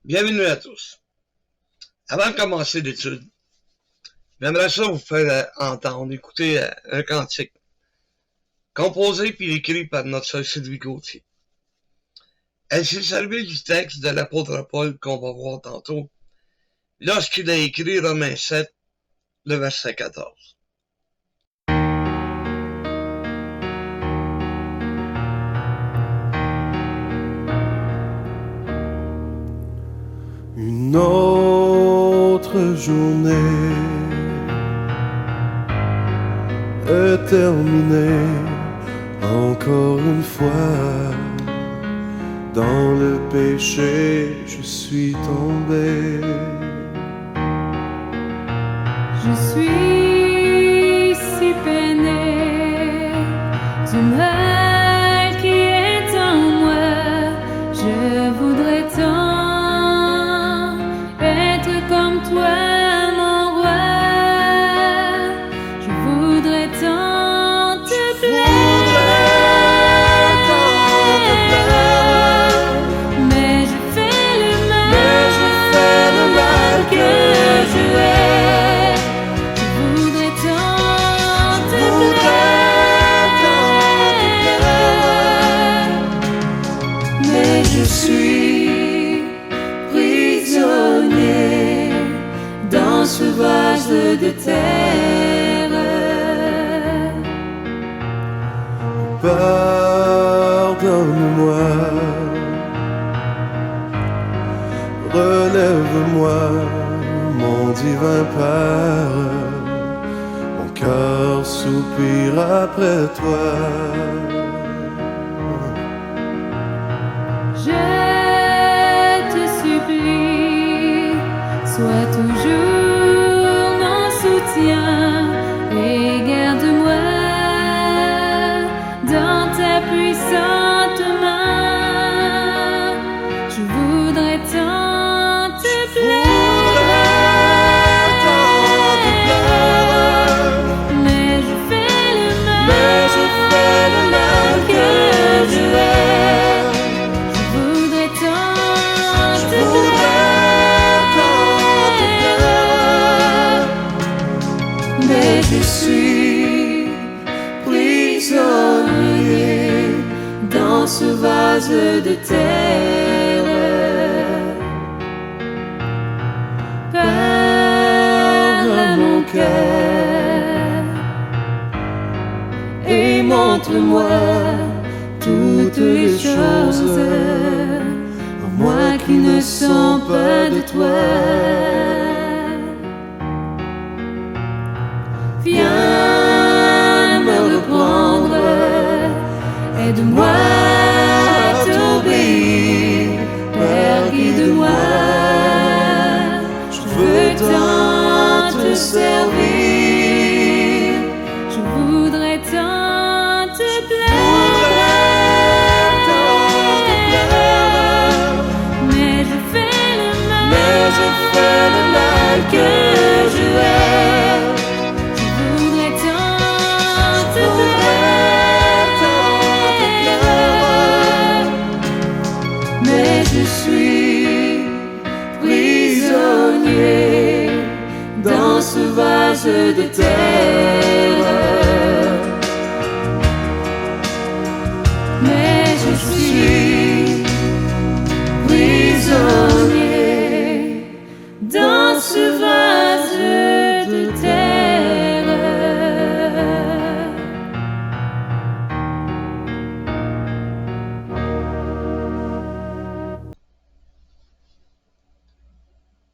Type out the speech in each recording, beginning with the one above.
Bienvenue à tous. Avant de commencer l'étude, j'aimerais ça vous faire écouter un cantique, composé puis écrit par notre sœur Sylvie Gauthier. Elle s'est servie du texte de l'apôtre Paul qu'on va voir tantôt, lorsqu'il a écrit Romains 7, le verset 14. Une autre journée est terminée, encore une fois. Dans le péché, je suis tombé. Je suis si peiné du mal qui est en moi. Je voudrais tant être comme toi, mon roi. Je voudrais tant te plaire. Mais je fais le mal que je hais. Je voudrais tant te plaire. Mais je suis prisonnier dans ce vase de terre. Pardonne-moi, relève-moi, mon divin Père. Mon cœur soupire après toi. Je te supplie, sois toujours mon soutien et garde-moi dans ta puissante main. Je voudrais tant te plaire, mais je fais le mal que je hais. Je voudrais tant te plaire, mais je suis prisonnier dans ce vase de terre. Parle à mon cœur et montre-moi toutes les choses en moi qui ne sont pas de toi. Viens me reprendre, aide-moi à t'obéir, Père, guide-moi. Je veux tant te servir, je voudrais tant te plaire, mais je fais le mal que je hais. Je voudrais tant te plaire, mais je suis prisonnier dans ce vase de terre. Mais je suis prisonnier dans ce vase de terre.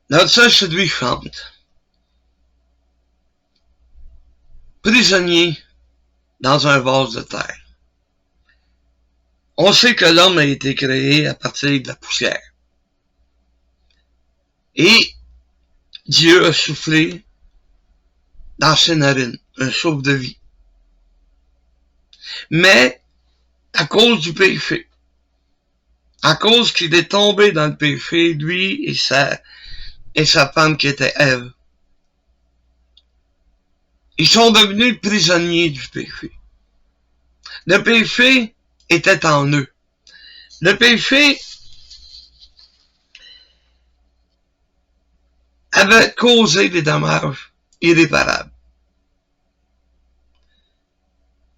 Notre sœur Sylvie chante. Prisonnier dans un vase de terre. On sait que l'homme a été créé à partir de la poussière. Et Dieu a soufflé dans ses narines un souffle de vie. Mais, à cause du péché, à cause qu'il est tombé dans le péché, lui et sa femme qui était Ève, ils sont devenus prisonniers du péché. Le péché était en eux. Le péché avait causé des dommages irréparables.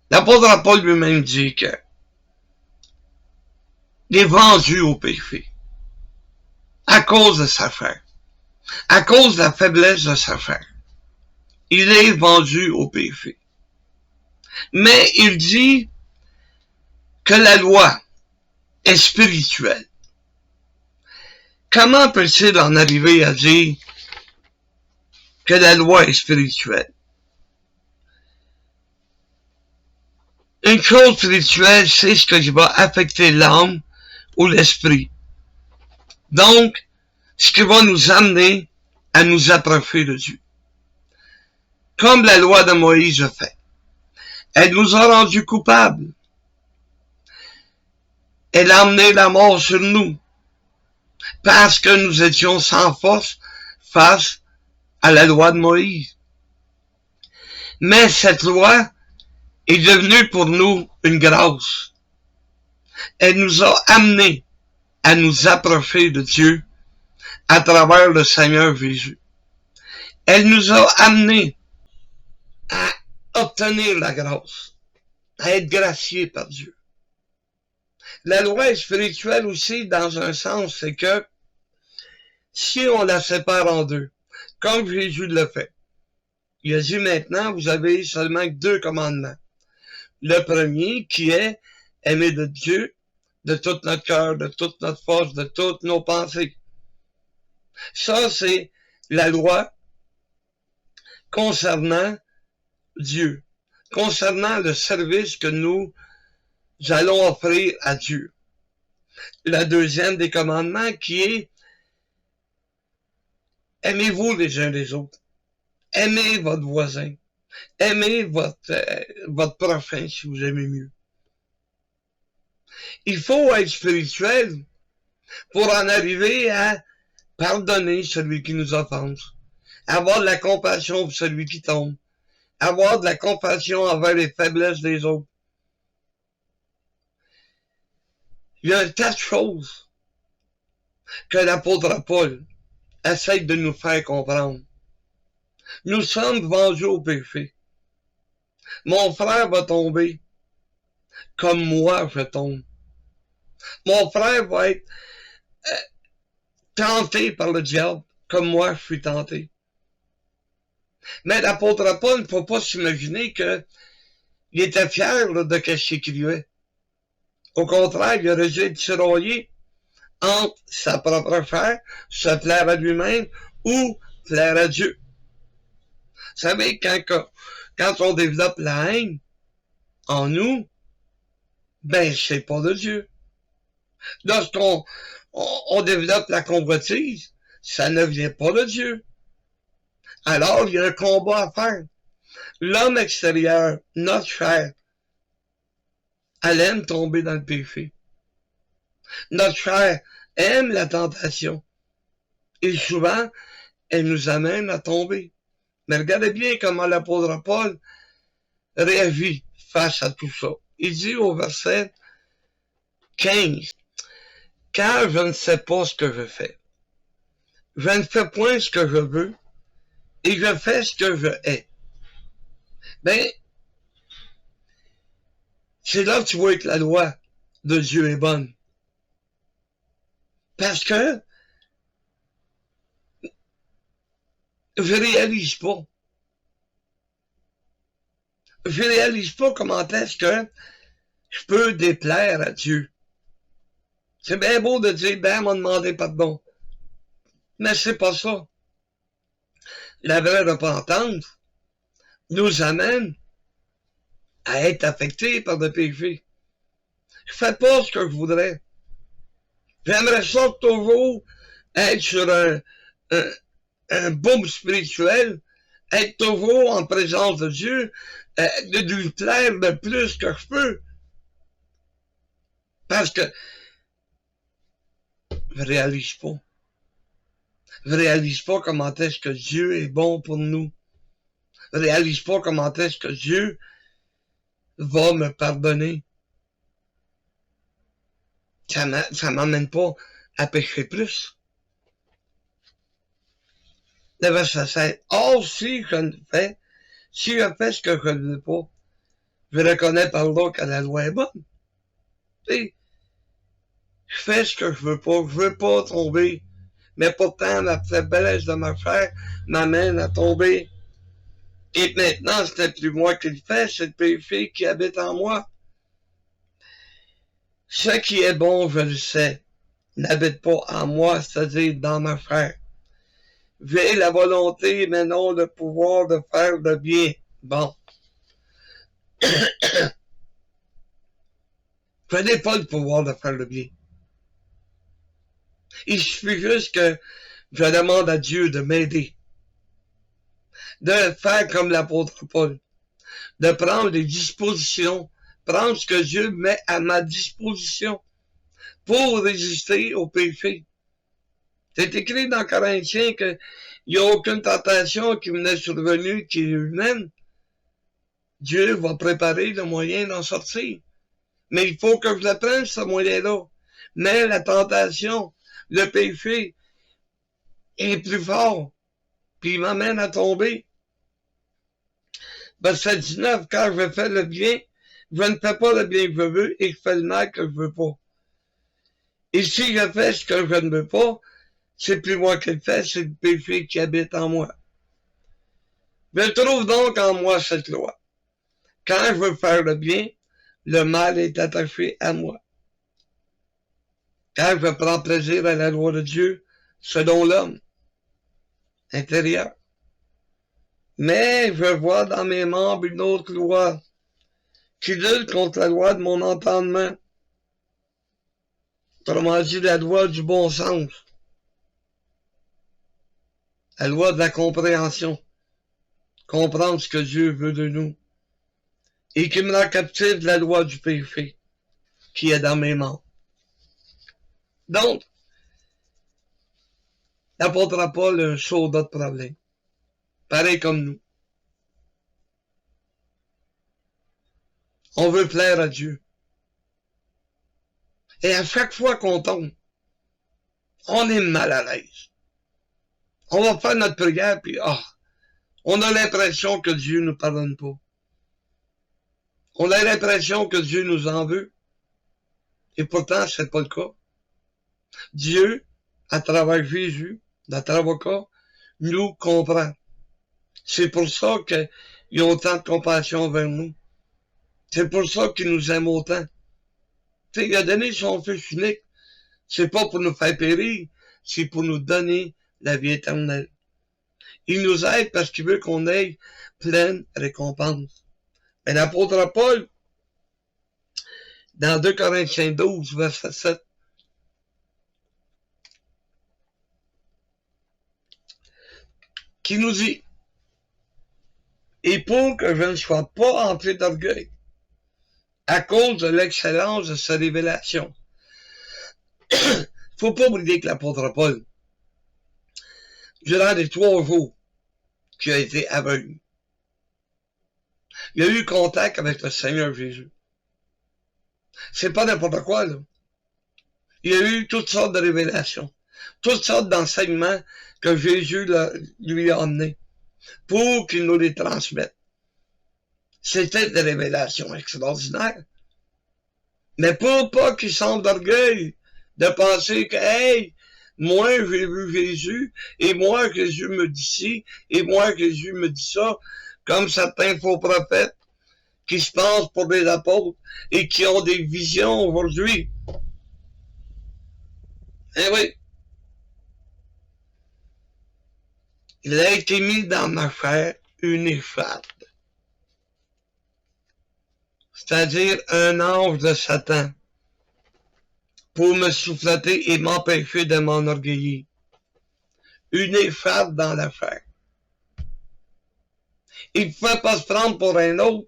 L'apôtre Paul lui-même dit que il est vendu au péché à cause de sa chair, à cause de la faiblesse de sa chair. Il est vendu au péché. Mais il dit que la loi est spirituelle. Comment peut-il en arriver à dire que la loi est spirituelle? Une chose spirituelle, c'est ce qui va affecter l'âme ou l'esprit. Donc, ce qui va nous amener à nous approcher de Dieu. Comme la loi de Moïse a fait. Elle nous a rendus coupables. Elle a amené la mort sur nous. Parce que nous étions sans force face à la loi de Moïse. Mais cette loi est devenue pour nous une grâce. Elle nous a amenés à nous approcher de Dieu à travers le Seigneur Jésus. Elle nous a amenés à obtenir la grâce, à être graciés par Dieu. La loi est spirituelle aussi dans un sens, c'est que si on la sépare en deux, comme Jésus le fait, il a dit maintenant, vous avez seulement 2 commandements. Le premier qui est aimer de Dieu de tout notre cœur, de toute notre force, de toutes nos pensées. Ça, c'est la loi concernant Dieu, concernant le service que nous allons offrir à Dieu. Le deuxième des commandements qui est aimez-vous les uns les autres. Aimez votre voisin. Aimez votre prochain si vous aimez mieux. Il faut être spirituel pour en arriver à pardonner celui qui nous offense, avoir de la compassion pour celui qui tombe, avoir de la compassion envers les faiblesses des autres. Il y a un tas de choses que l'apôtre Paul essaie de nous faire comprendre. Nous sommes vendus au péché. Mon frère va tomber comme moi je tombe. Mon frère va être tenté par le diable comme moi je suis tenté. Mais l'apôtre Paul ne peut pas s'imaginer qu'il était fier là, de ce qu'il écrivait. Au contraire, il aurait dû être tiraillé entre sa propre chair, se plaire à lui-même ou plaire à Dieu. Vous savez, quand on développe la haine en nous, ben c'est pas de Dieu. Lorsqu'on développe la convoitise, ça ne vient pas de Dieu. Alors, il y a un combat à faire. L'homme extérieur, notre chair, elle aime tomber dans le péché. Notre chair aime la tentation. Et souvent, elle nous amène à tomber. Mais regardez bien comment l'apôtre Paul réagit face à tout ça. Il dit au verset 15, « Car je ne sais pas ce que je fais. Je ne fais point ce que je veux, et je fais ce que je hais. » Ben, c'est là que tu vois que la loi de Dieu est bonne. Parce que je réalise pas. Je réalise pas comment est-ce que je peux déplaire à Dieu. C'est bien beau de dire, ben, m'a demandé pardon. Mais c'est pas ça. La vraie repentance nous amène à être affectés par le péché. Je fais pas ce que je voudrais. J'aimerais ça toujours être sur un boom spirituel, être toujours en présence de Dieu, de lui plaire le plus que je peux. Parce que je réalise pas. Je réalise pas comment est-ce que Dieu est bon pour nous. Je réalise pas comment est-ce que Dieu va me pardonner. Ça m'amène pas à pécher plus. le verset 7. Or, si je fais ce que je ne veux pas, je reconnais par là que la loi est bonne. Et je fais ce que je veux pas tomber. Mais pourtant, la faiblesse de ma chair m'amène à tomber. Et maintenant, ce n'est plus moi qui le fais, c'est le péché qui habite en moi. Ce qui est bon, je le sais, n'habite pas en moi, c'est-à-dire dans ma chair. J'ai la volonté, mais non le pouvoir de faire le bien. Bon. Je n'ai pas le pouvoir de faire le bien. Il suffit juste que je demande à Dieu de m'aider. De faire comme l'apôtre Paul. De prendre les dispositions, prendre ce que Dieu met à ma disposition pour résister au péché. C'est écrit dans Corinthiens qu'il n'y a aucune tentation qui m'est survenue qui est humaine. Dieu va préparer le moyen d'en sortir. Mais il faut que je le prenne, ce moyen-là. Mais la tentation, le péché, est plus fort. Puis il m'amène à tomber. Verset 19, quand je fais le bien, je ne fais pas le bien que je veux et je fais le mal que je veux pas. Et si je fais ce que je ne veux pas, c'est plus moi qui le fais, c'est le péché qui habite en moi. Je trouve donc en moi cette loi. Quand je veux faire le bien, le mal est attaché à moi. Quand je prends plaisir à la loi de Dieu, selon l'homme intérieur. Mais je vois dans mes membres une autre loi qui lutte contre la loi de mon entendement. Autrement dit, la loi du bon sens. La loi de la compréhension. Comprendre ce que Dieu veut de nous. Et qui me rend captif de la loi du péché qui est dans mes membres. Donc, l'apôtre Paul a un chaud d'autres problèmes. Pareil comme nous. On veut plaire à Dieu. Et à chaque fois qu'on tombe, on est mal à l'aise. On va faire notre prière, puis on a l'impression que Dieu nous pardonne pas. On a l'impression que Dieu nous en veut. Et pourtant, c'est pas le cas. Dieu, à travers Jésus, notre avocat, nous comprend. C'est pour ça qu'il y a autant de compassion envers nous. C'est pour ça qu'il nous aime autant. Tu sais, il a donné son Fils unique. C'est pas pour nous faire périr, c'est pour nous donner la vie éternelle. Il nous aide parce qu'il veut qu'on ait pleine récompense. Mais l'apôtre Paul, dans 2 Corinthiens 12, verset 7, qui nous dit, et pour que je ne sois pas empli d'orgueil, à cause de l'excellence de sa révélation. Faut pas oublier que l'apôtre Paul, durant les 3 jours qu'il a été aveugle, il a eu contact avec le Seigneur Jésus. C'est pas n'importe quoi, là. Il a eu toutes sortes de révélations, toutes sortes d'enseignements que Jésus lui a amenés pour qu'il nous les transmette. C'était des révélations extraordinaires. Mais pour pas qu'il semble d'orgueil de penser que, hey, moi j'ai vu Jésus, et moi Jésus me dit ci, et moi Jésus me dit ça, comme certains faux prophètes qui se pensent pour des apôtres et qui ont des visions aujourd'hui. Eh oui. Il a été mis dans ma chair une écharpe. C'est-à-dire un ange de Satan, pour me souffleter et m'empêcher de m'enorgueillir. Une écharpe dans la chair. Il ne pouvait pas se prendre pour un autre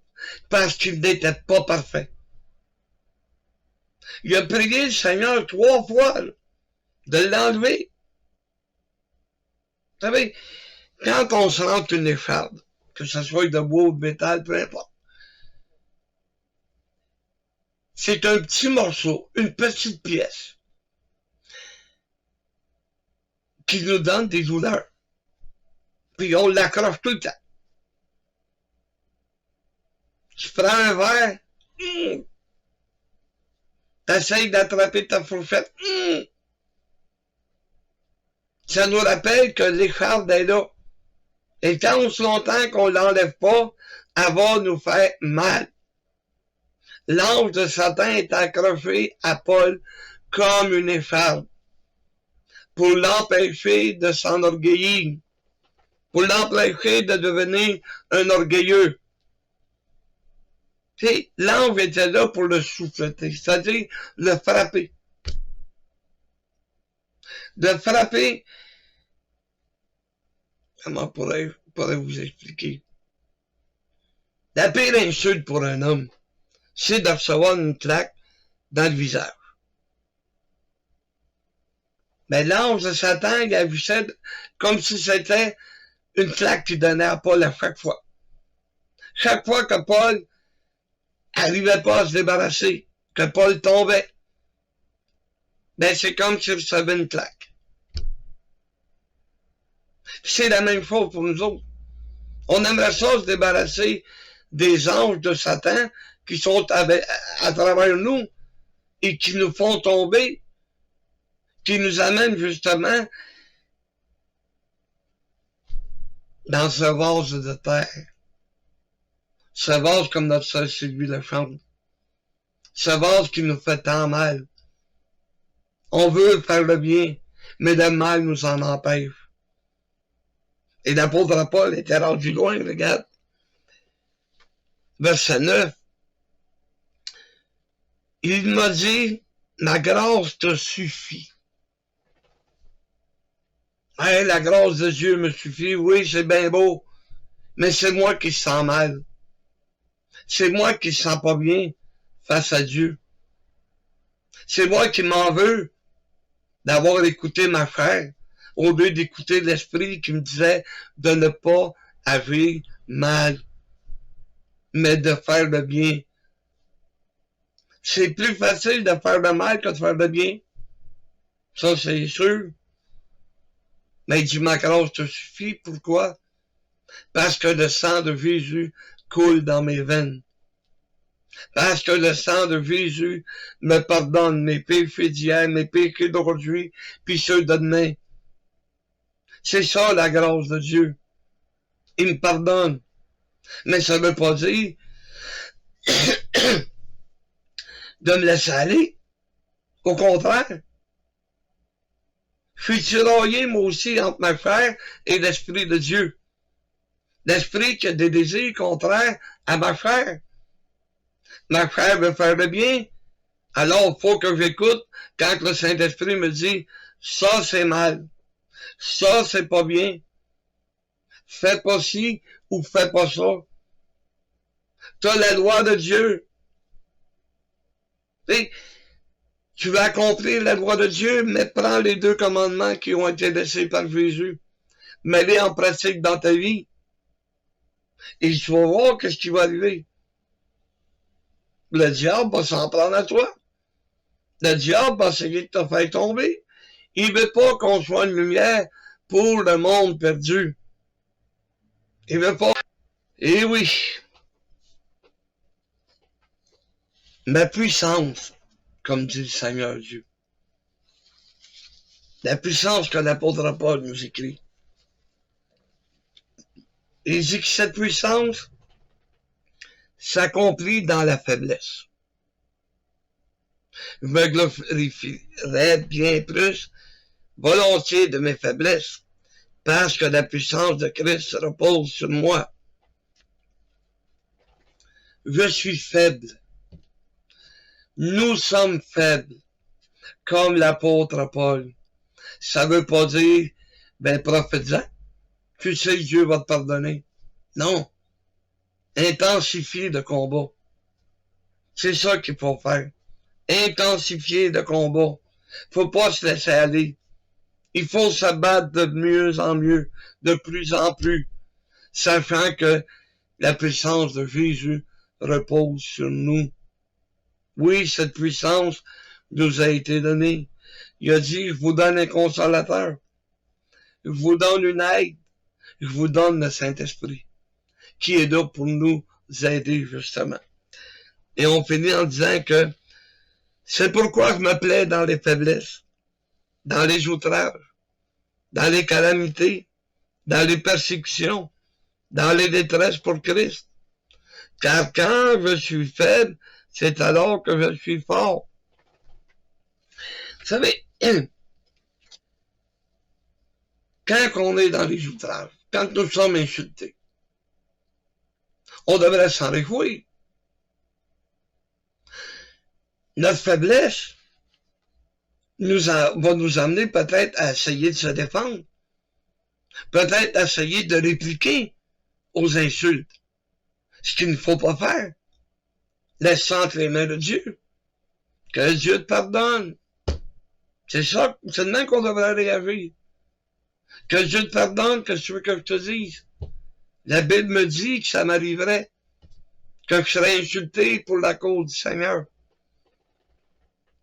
parce qu'il n'était pas parfait. Il a prié le Seigneur 3 fois de l'enlever. Vous savez, quand on se rentre une écharpe, que ce soit de bois ou de métal, peu importe, c'est un petit morceau, une petite pièce qui nous donne des douleurs. puis on l'accroche tout le temps. Tu prends un verre, t'essayes d'attraper ta fourchette, ça nous rappelle que l'écharpe est là. Et tant aussi longtemps qu'on l'enlève pas, elle va nous faire mal. L'ange de Satan est accroché à Paul comme une écharpe pour l'empêcher de s'enorgueillir, pour l'empêcher de devenir un orgueilleux. L'ange était là pour le souffleter, c'est-à-dire le frapper. De frapper, comment pourrais vous expliquer? La pire insulte pour un homme, c'est de recevoir une claque dans le visage. Mais l'ange de Satan, il a vu ça comme si c'était une claque qu'il donnait à Paul à chaque fois. Chaque fois que Paul n'arrivait pas à se débarrasser, que Paul tombait, ben c'est comme s'il recevait une claque. C'est la même chose pour nous autres. On aimerait ça se débarrasser des anges de Satan qui sont à travers nous et qui nous font tomber, qui nous amènent justement dans ce vase de terre. Ce vase comme notre sœur Sylvie le chante. Ce vase qui nous fait tant mal. On veut faire le bien, mais le mal nous en empêche. Et l'apôtre Paul était rendu loin, regarde. Verset 9. Il m'a dit, ma grâce te suffit. Hey, la grâce de Dieu me suffit, oui, c'est bien beau, mais c'est moi qui sens mal. C'est moi qui sens pas bien face à Dieu. C'est moi qui m'en veux d'avoir écouté ma chair, au lieu d'écouter l'esprit qui me disait de ne pas agir mal, mais de faire le bien. C'est plus facile de faire le mal que de faire le bien. Ça, c'est sûr. Mais il dit, ma grâce te suffit. Pourquoi? Parce que le sang de Jésus coule dans mes veines. Parce que le sang de Jésus me pardonne mes péchés d'hier, mes péchés d'aujourd'hui, puis ceux de demain. C'est ça la grâce de Dieu. Il me pardonne. Mais ça ne veut pas dire de me laisser aller. Au contraire. Je suis tiraillé, moi aussi, entre ma chair et l'Esprit de Dieu. L'Esprit qui a des désirs contraires à ma chair. Ma chair veut faire le bien. Alors, il faut que j'écoute quand le Saint-Esprit me dit, ça c'est mal. Ça c'est pas bien. Fais pas ci ou fais pas ça. Tu as la loi de Dieu. Et tu vas accomplir la loi de Dieu, mais prends les 2 commandements qui ont été laissés par Jésus. Mets-les en pratique dans ta vie. Et tu vas voir ce qui va arriver. Le diable va s'en prendre à toi. Le diable va essayer de te faire tomber. Il veut pas qu'on soit une lumière pour le monde perdu. Il veut pas. Eh oui. Ma puissance, comme dit le Seigneur Dieu. La puissance que l'apôtre Paul nous écrit. Il dit que cette puissance s'accomplit dans la faiblesse. Je me glorifierais bien plus volontiers de mes faiblesses, parce que la puissance de Christ repose sur moi. Je suis faible. Nous sommes faibles, comme l'apôtre Paul. Ça veut pas dire, ben, prophétisant. Tu sais que Dieu va te pardonner. Non. Intensifier le combat. C'est ça qu'il faut faire. Intensifier le combat. Faut pas se laisser aller. Il faut se battre de mieux en mieux, de plus en plus, sachant que la puissance de Jésus repose sur nous. Oui, cette puissance nous a été donnée. Il a dit, je vous donne un consolateur. Je vous donne une aide. je vous donne le Saint-Esprit, qui est là pour nous aider, justement. Et on finit en disant que c'est pourquoi je me plais dans les faiblesses, dans les outrages, dans les calamités, dans les persécutions, dans les détresses pour Christ. Car quand je suis faible, c'est alors que je suis fort. Vous savez, quand on est dans les outrages, quand nous sommes insultés, on devrait s'en réjouir. Notre faiblesse va nous amener peut-être à essayer de se défendre, peut-être à essayer de répliquer aux insultes, ce qu'il ne faut pas faire. Laisse entre les mains de Dieu, que Dieu te pardonne. C'est ça, c'est de même qu'on devrait réagir. Que Dieu te pardonne, que tu veux que je te dise. La Bible me dit que ça m'arriverait, que je serais insulté pour la cause du Seigneur.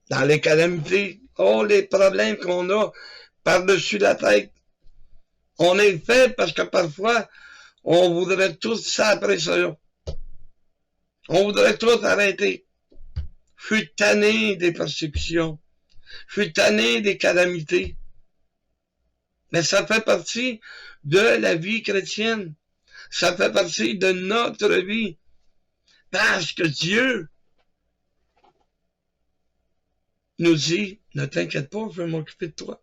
Dans les calamités, les problèmes qu'on a par-dessus la tête. On est fait parce que parfois, on voudrait tout ça après ça. On voudrait tout arrêter. Je suis tanné des persécutions. Je suis tanné des calamités. Mais ça fait partie de la vie chrétienne. Ça fait partie de notre vie. Parce que Dieu nous dit, ne t'inquiète pas, je vais m'occuper de toi.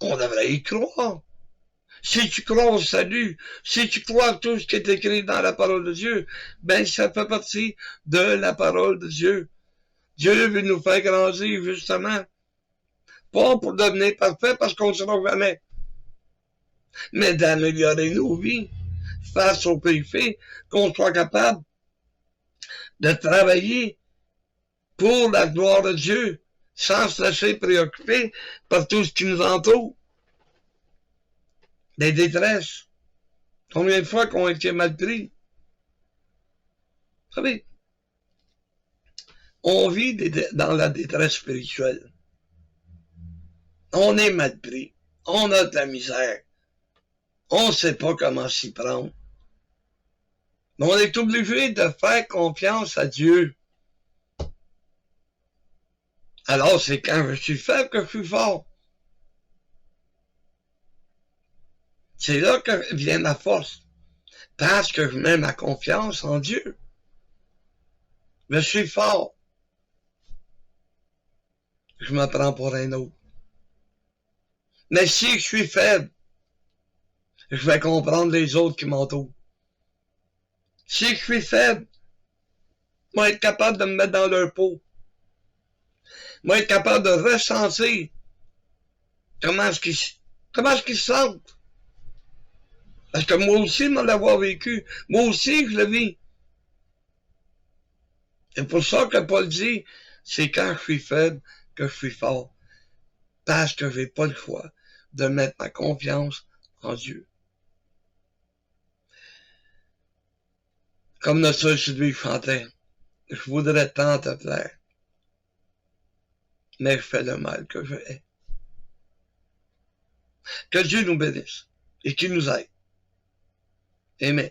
On devrait y croire. Si tu crois au salut, si tu crois à tout ce qui est écrit dans la parole de Dieu, ben ça fait partie de la parole de Dieu. Dieu veut nous faire grandir, justement. Pas pour devenir parfait, parce qu'on ne sera jamais. Mais d'améliorer nos vies face au péché, qu'on soit capable de travailler pour la gloire de Dieu, sans se laisser préoccuper par tout ce qui nous entoure. Des détresses. Combien de fois qu'on a été mal pris? Vous savez, on vit dans la détresse spirituelle. On est mal pris. On a de la misère. On ne sait pas comment s'y prendre. Mais on est obligé de faire confiance à Dieu. Alors, c'est quand je suis faible que je suis fort. C'est là que vient ma force. Parce que je mets ma confiance en Dieu. Je suis fort. Je me prends pour un autre. Mais si je suis faible, je vais comprendre les autres qui m'entourent. Si je suis faible, je vais être capable de me mettre dans leur peau. Je vais être capable de ressentir comment est-ce qu'ils se sentent. Parce que moi aussi, je l'avoir vécu. Moi aussi, je le vis. C'est pour ça que Paul dit, c'est quand je suis faible que je suis fort. Parce que j'ai pas le choix de mettre ma confiance en Dieu. Comme notre soeur Sylvie chantait, je voudrais tant te plaire, mais je fais le mal que je hais. Que Dieu nous bénisse et qu'il nous aide. Amen.